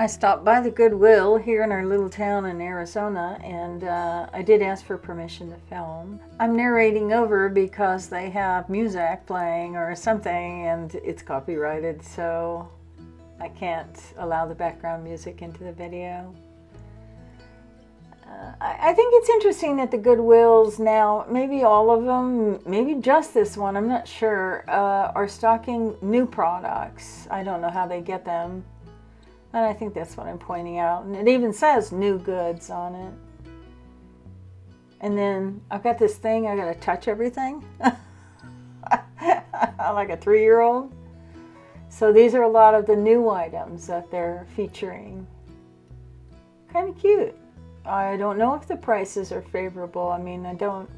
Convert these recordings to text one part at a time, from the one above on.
I stopped by the Goodwill here in our little town in Arizona, and I did ask for permission to film. I'm narrating over because they have music playing or something, and it's copyrighted, so I can't allow the background music into the video. I think it's interesting that the Goodwills now, maybe all of them, maybe just this one, I'm not sure, are stocking new products. I don't know how they get them. And I think that's what I'm pointing out. And it even says new goods on it. And then I've got this thing, I gotta touch everything. Like a 3-year-old. So these are a lot of the new items that they're featuring. Kind of cute. I don't know if the prices are favorable. I mean, I don't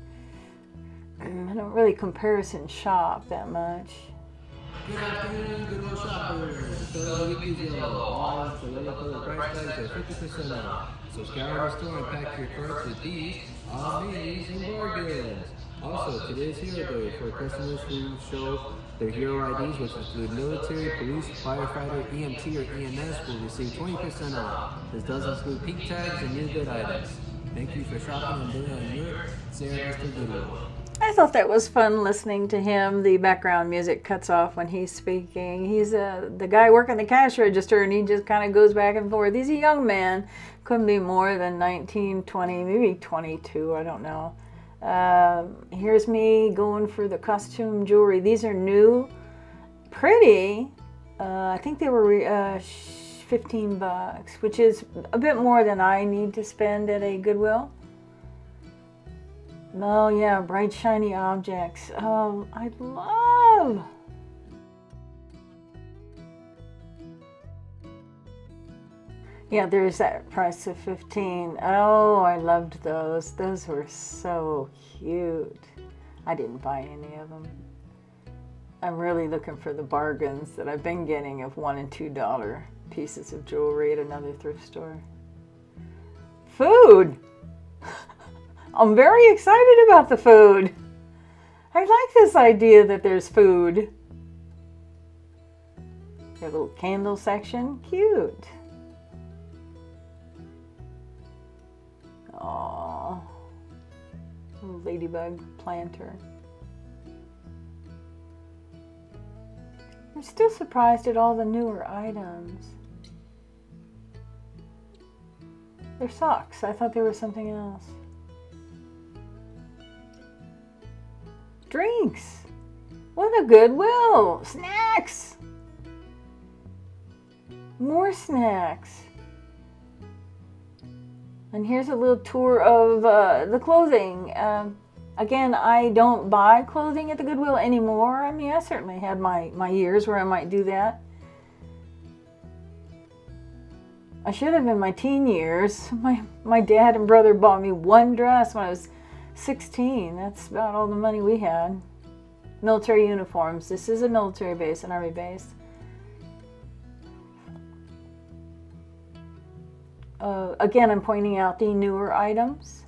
really comparison shop that much. Good afternoon, Goodwill shoppers. So weekly deal. All for lower color price tags are 50% off. So scour the store and pack your carts with these amazing bargains. Also, today's Hero Day for customers who show their hero IDs, which include military, police, firefighter, EMT, or EMS, will receive 20% off. This does include peak tags and new good items. Thank you for shopping and doing on your Sarah Mr. Goodwill. I thought that was fun listening to him. The background music cuts off when he's speaking. He's the guy working the cash register, and he just kind of goes back and forth. He's a young man, couldn't be more than 19, 20, maybe 22, I don't know. Here's me going for the costume jewelry. These are new, pretty. I think they were 15 bucks, which is a bit more than I need to spend at a Goodwill. Oh yeah, bright shiny objects. Oh, I love. Yeah, there's that price of 15. Oh, I loved those. Those were so cute. I didn't buy any of them. I'm really looking for the bargains that I've been getting of $1 and $2 pieces of jewelry at another thrift store. Food! I'm very excited about the food. I like this idea that there's food. Got a little candle section. Cute. Aww. Little ladybug planter. I'm still surprised at all the newer items. They're socks. I thought they were something else. Drinks. What a Goodwill. Snacks. More snacks. And here's a little tour of the clothing. Again, I don't buy clothing at the Goodwill anymore. I mean, I certainly had my years where I might do that. I should have in my teen years. My dad and brother bought me one dress when I was 16. That's about all the money we had. Military uniforms. This is a military base, an army base. Again, I'm pointing out the newer items.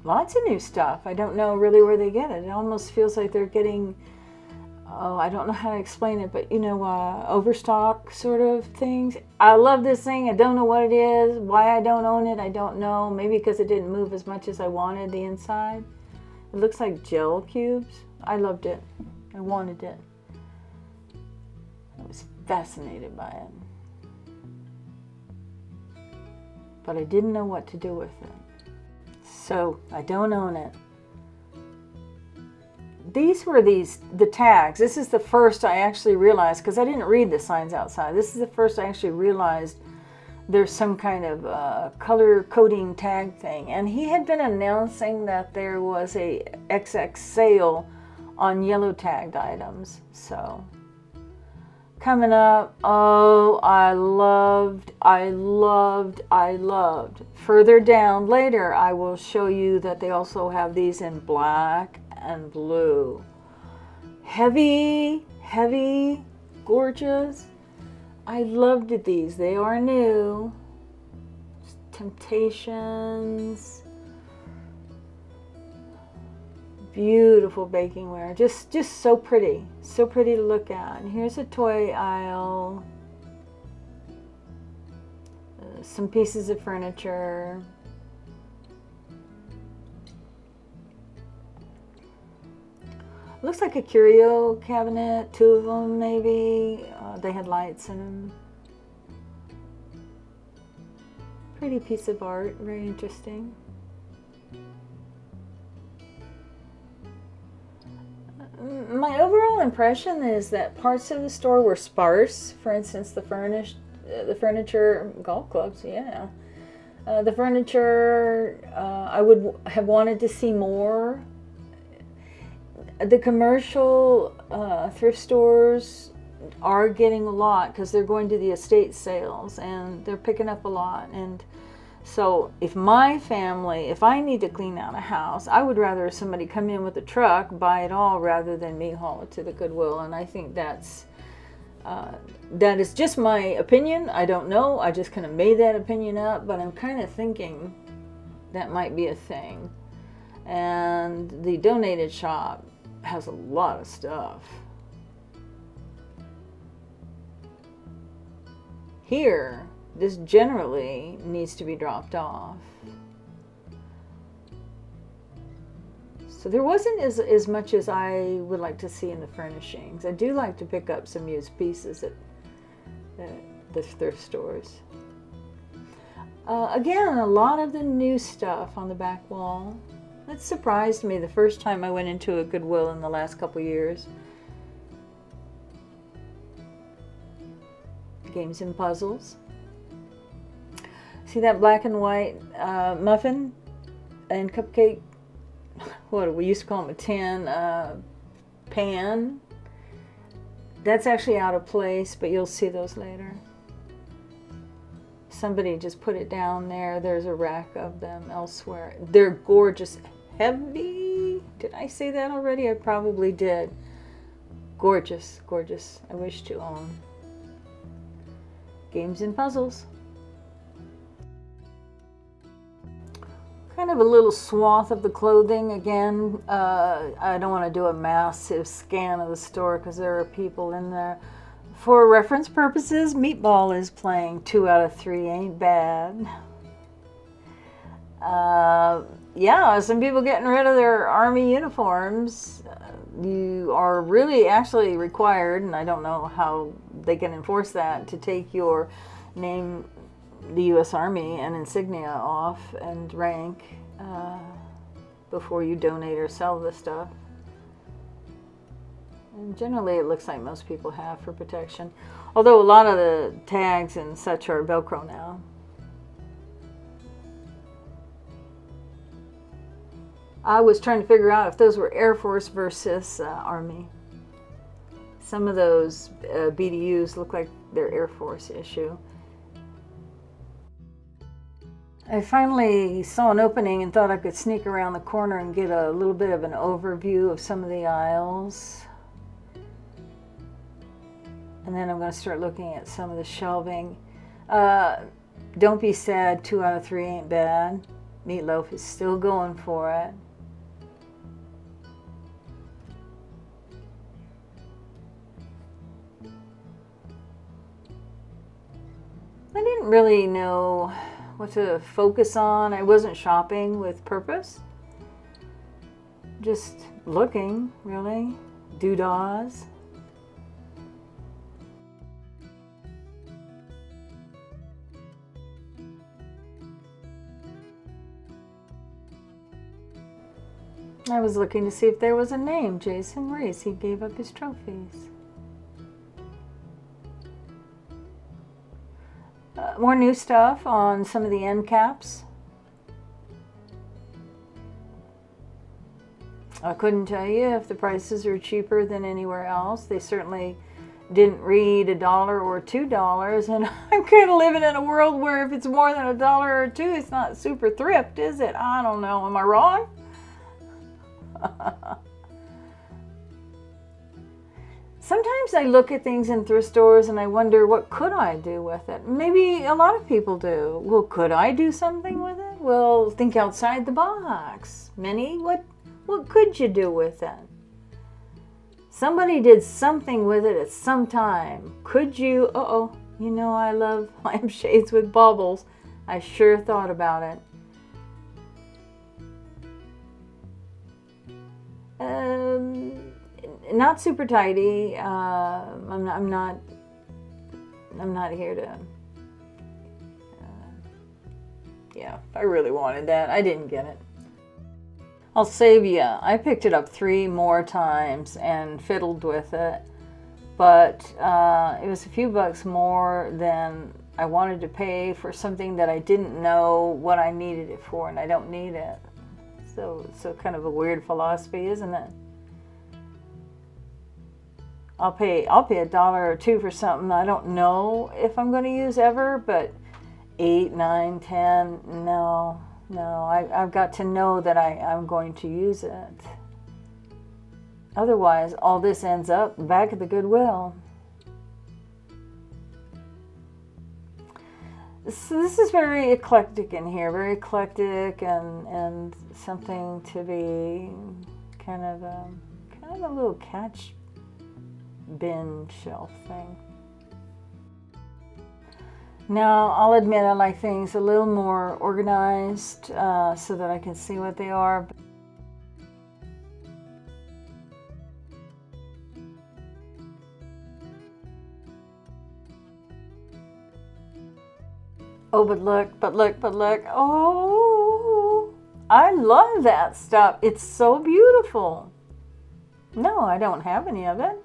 Lots of new stuff. I don't know really where they get it. It almost feels like they're getting, oh, I don't know how to explain it, but you know, overstock sort of things. I love this thing. I don't know what it is. Why I don't own it, I don't know. Maybe because it didn't move as much as I wanted the inside. It looks like gel cubes. I loved it. I wanted it. I was fascinated by it. But I didn't know what to do with it. So I don't own it. These were the tags. This is the first I actually realized, because I didn't read the signs outside. This is the first I actually realized there's some kind of color coding tag thing. And he had been announcing that there was a XX sale on yellow tagged items. So coming up, oh, I loved. Further down later, I will show you that they also have these in black and blue. Heavy, gorgeous. I loved these. They are new. Temptations Beautiful bakingware, just so pretty to look at. And here's a toy aisle, some pieces of furniture. Looks like a curio cabinet, 2 of them maybe. They had lights in them. Pretty piece of art, very interesting. My overall impression is that parts of the store were sparse. For instance, the furniture, golf clubs, yeah. The furniture, I would have wanted to see more. The commercial thrift stores are getting a lot because they're going to the estate sales and they're picking up a lot. And so if my family, if I need to clean out a house, I would rather somebody come in with a truck, buy it all, rather than me haul it to the Goodwill. And I think that is just my opinion. I don't know. I just kind of made that opinion up, but I'm kind of thinking that might be a thing. And the donated shop has a lot of stuff. Here, this generally needs to be dropped off. So there wasn't as much as I would like to see in the furnishings. I do like to pick up some used pieces at the thrift stores. Again, a lot of the new stuff on the back wall. That surprised me the first time I went into a Goodwill in the last couple years. Games and puzzles. See that black and white muffin and cupcake? What we used to call them, a tin pan. That's actually out of place, but you'll see those later. Somebody just put it down there. There's a rack of them elsewhere. They're gorgeous. Heavy. Did I say that already? I probably did. Gorgeous, gorgeous. I wish to own. Games and puzzles. Kind of a little swath of the clothing again. I don't want to do a massive scan of the store because there are people in there. For reference purposes, Meatball is playing 2 out of 3 ain't bad. Yeah, some people getting rid of their army uniforms. You are really actually required, and I don't know how they can enforce that, to take your name, the U.S. Army, and insignia off and rank before you donate or sell the stuff. And generally it looks like most people have for protection, although a lot of the tags and such are Velcro now. I was trying to figure out if those were Air Force versus Army. Some of those BDUs look like they're Air Force issue. I finally saw an opening and thought I could sneak around the corner and get a little bit of an overview of some of the aisles. And then I'm going to start looking at some of the shelving. Don't be sad, 2 out of 3 ain't bad. Meatloaf is still going for it. I didn't really know what to focus on. I wasn't shopping with purpose. Just looking, really. Doodahs. I was looking to see if there was a name. Jason Reese. He gave up his trophies. More new stuff on some of the end caps. I couldn't tell you if the prices are cheaper than anywhere else. They certainly didn't read $1 or $2, and I'm kind of living in a world where if it's more than $1 or $2, it's not super thrift, is it? I don't know. Am I wrong? Sometimes I look at things in thrift stores and I wonder, what could I do with it? Maybe a lot of people do. Well, could I do something with it? Well, think outside the box. Minnie, what What could you do with it? Somebody did something with it at some time. Could you? Uh-oh. You know I love lampshades with baubles. I sure thought about it. Not super tidy. I'm not here to. Yeah, I really wanted that. I didn't get it. I'll save you. I picked it up 3 more times and fiddled with it, but it was a few bucks more than I wanted to pay for something that I didn't know what I needed it for, and I don't need it. So kind of a weird philosophy, isn't it? I'll pay $1 or $2 for something I don't know if I'm going to use ever, but 8, 9, 10, no. I've got to know that I'm going to use it. Otherwise, all this ends up back at the Goodwill. So this is very eclectic in here, very eclectic, and something to be kind of a little catch bin shelf thing. Now, I'll admit I like things a little more organized so that I can see what they are. Oh, but look. Oh, I love that stuff. It's so beautiful. No, I don't have any of it.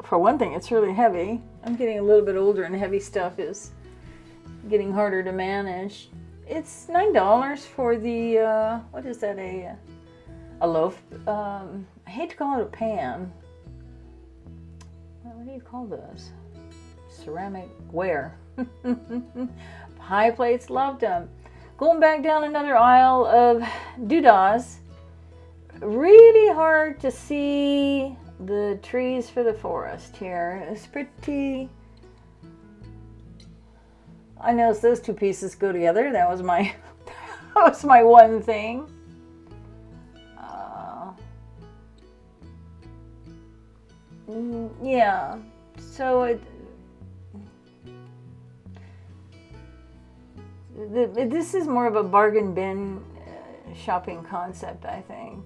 For one thing, it's really heavy. I'm getting a little bit older and heavy stuff is getting harder to manage. It's $9 for the, what is that, a loaf? I hate to call it a pan. What do you call those? Ceramic ware. High plates, loved them. Going back down another aisle of doodahs. Really hard to see the trees for the forest here. It's pretty. I noticed those 2 pieces go together. That was my one thing. Yeah. So this is more of a bargain bin shopping concept, I think.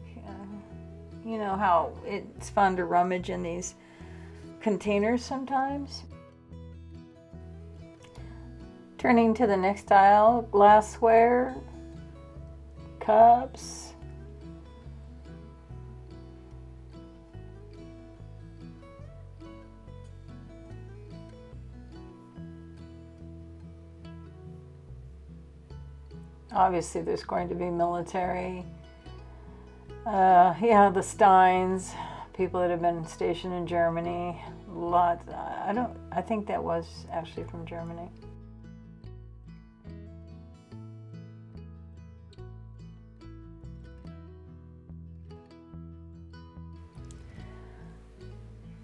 You know how it's fun to rummage in these containers sometimes. Turning to the next aisle, glassware, cups. Obviously there's going to be military. Yeah, the Steins, people that have been stationed in Germany, lots. I think that was actually from Germany.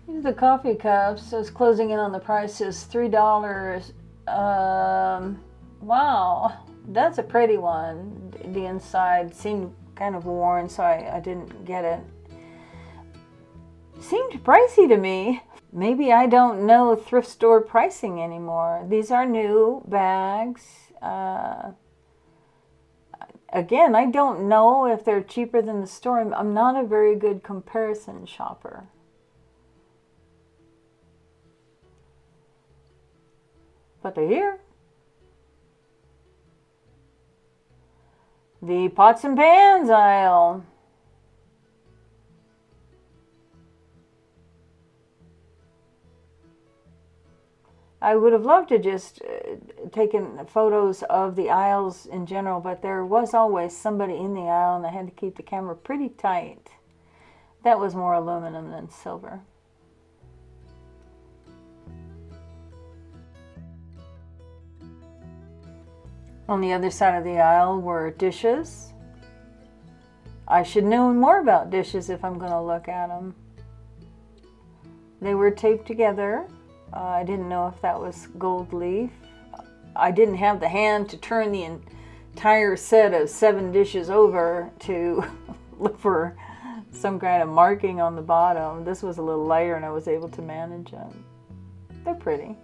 These are the coffee cups. So it's closing in on the prices, $3. Wow, that's a pretty one. The inside seemed kind of worn, so I didn't get it. Seemed pricey to me. Maybe I don't know thrift store pricing anymore. These are new bags. Again, I don't know if they're cheaper than the store. I'm not a very good comparison shopper. But they're here. The pots and pans aisle. I would have loved to just taken photos of the aisles in general, but there was always somebody in the aisle and I had to keep the camera pretty tight. That was more aluminum than silver. On the other side of the aisle were dishes. I should know more about dishes if I'm going to look at them. They were taped together. I didn't know if that was gold leaf. I didn't have the hand to turn entire set of 7 dishes over to look for some kind of marking on the bottom. This was a little lighter and I was able to manage it. They're pretty.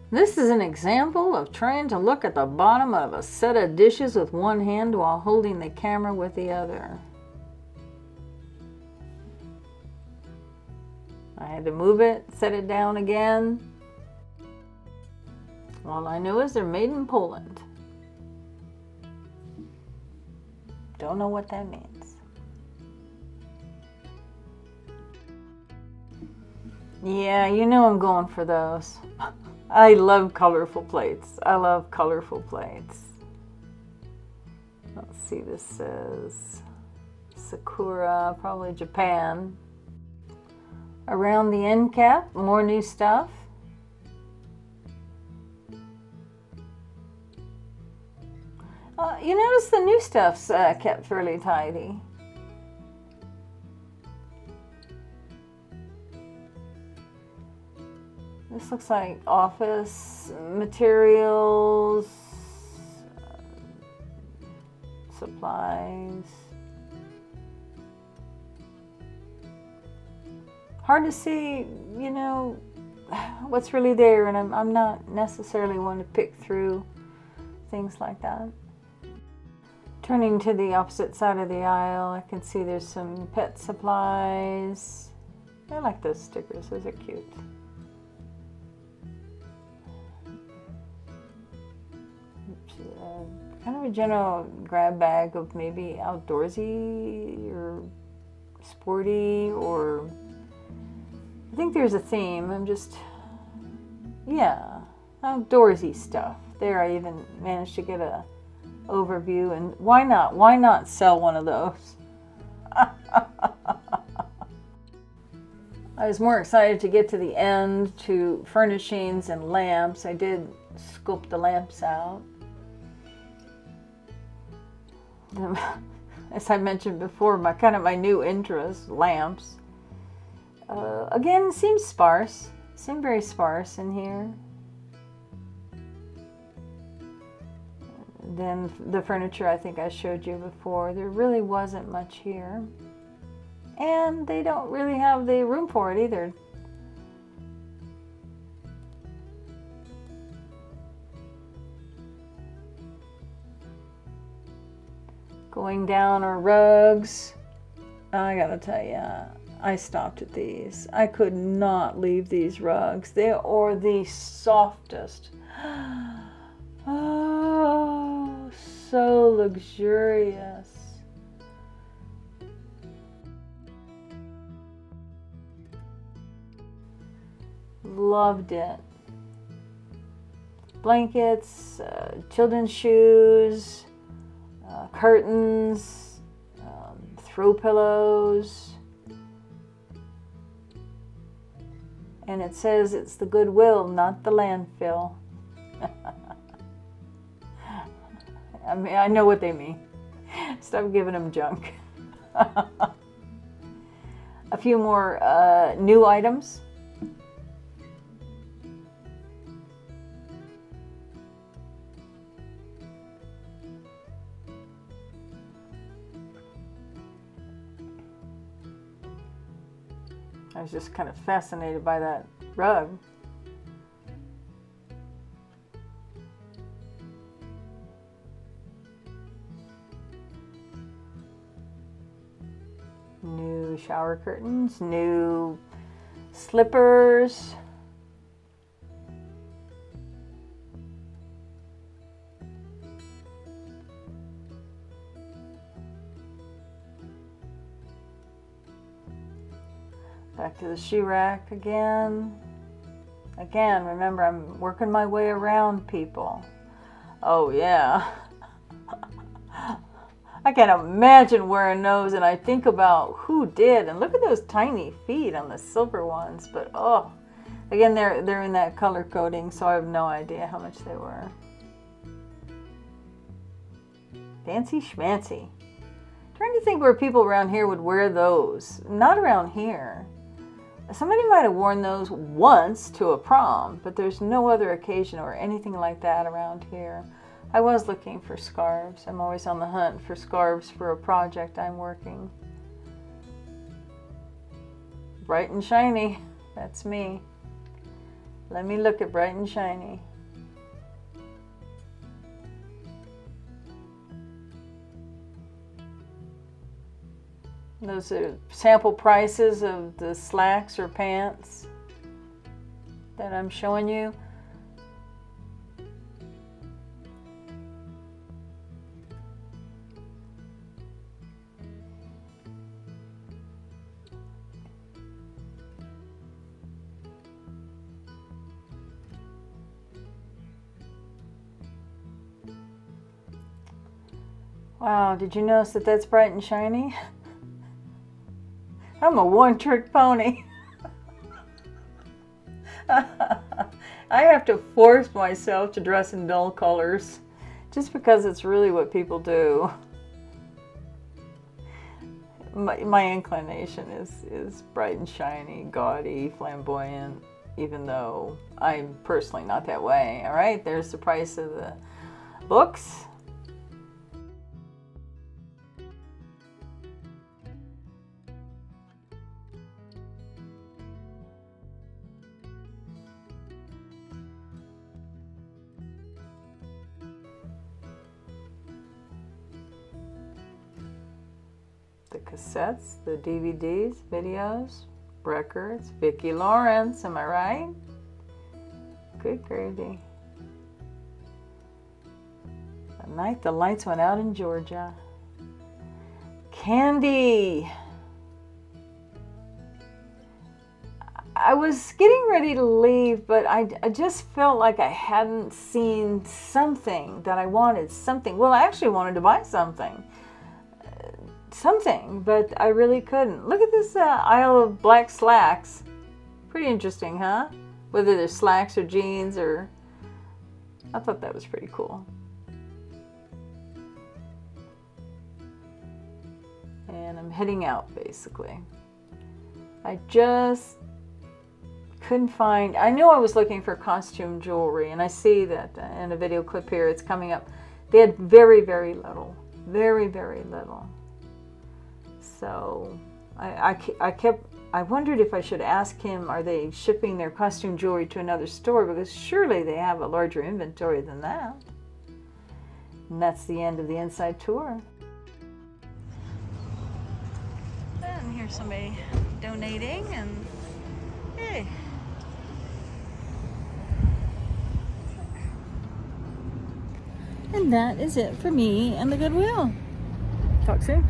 This is an example of trying to look at the bottom of a set of dishes with one hand while holding the camera with the other. I had to move it, set it down again. All I know is they're made in Poland. Don't know what that means. Yeah, you know I'm going for those. I love colorful plates. I love colorful plates. Let's see, this says Sakura, probably Japan. Around the end cap, more new stuff. You notice the new stuff's kept fairly tidy. This looks like office materials, supplies. Hard to see, you know, what's really there, and I'm not necessarily one to pick through things like that. Turning to the opposite side of the aisle, I can see there's some pet supplies. I like those stickers, those are cute. Kind of a general grab bag of maybe outdoorsy or sporty, or I think there's a theme. Yeah, outdoorsy stuff. There, I even managed to get a overview, and why not sell one of those? I was more excited to get to the end, to furnishings and lamps. I did scope the lamps out. As I mentioned before, my new interest, lamps. Again, seems sparse. Seem very sparse in here. Then the furniture, I think I showed you before, there really wasn't much here. And they don't really have the room for it either. Going down are rugs. I gotta tell you, I stopped at these. I could not leave these rugs. They are the softest. Oh, so luxurious. Loved it. Blankets, children's shoes, curtains, throw pillows. And it says it's the Goodwill, not the landfill. I mean, I know what they mean. Stop giving them junk. A few more new items. I was just kind of fascinated by that rug. New shower curtains, new slippers. Back to the shoe rack again. Again, remember, I'm working my way around people. Oh yeah. I can't imagine wearing those, and I think about who did. And look at those tiny feet on the silver ones. But oh, again, they're in that color coding, so I have no idea how much they were. Fancy schmancy. Trying to think where people around here would wear those. Not around here. Somebody might have worn those once to a prom, but there's no other occasion or anything like that around here. I was looking for scarves. I'm always on the hunt for scarves for a project I'm working. Bright and shiny. That's me. Let me look at bright and shiny. Those are sample prices of the slacks or pants that I'm showing you. Wow, did you notice that that's bright and shiny? I'm a one-trick pony. I have to force myself to dress in dull colors just because it's really what people do. My inclination is bright and shiny, gaudy, flamboyant, even though I'm personally not that way. All right, there's the price of the books. The cassettes, the DVDs, videos, records, Vicki Lawrence, am I right? Good gravy. The night the lights went out in Georgia. Candy. I was getting ready to leave, but I just felt like I hadn't seen something that I wanted. Something. Well, I actually wanted to buy something. But I really couldn't. Look at this aisle of black slacks. Pretty interesting, huh? Whether they're slacks or jeans or... I thought that was pretty cool. And I'm heading out, basically. I just couldn't find... I knew I was looking for costume jewelry, and I see that in a video clip here, it's coming up. They had very, very little. Very, very little. So I wondered if I should ask him, are they shipping their costume jewelry to another store? Because surely they have a larger inventory than that. And that's the end of the inside tour. And here's somebody donating, and hey. And that is it for me and the Goodwill. Talk soon.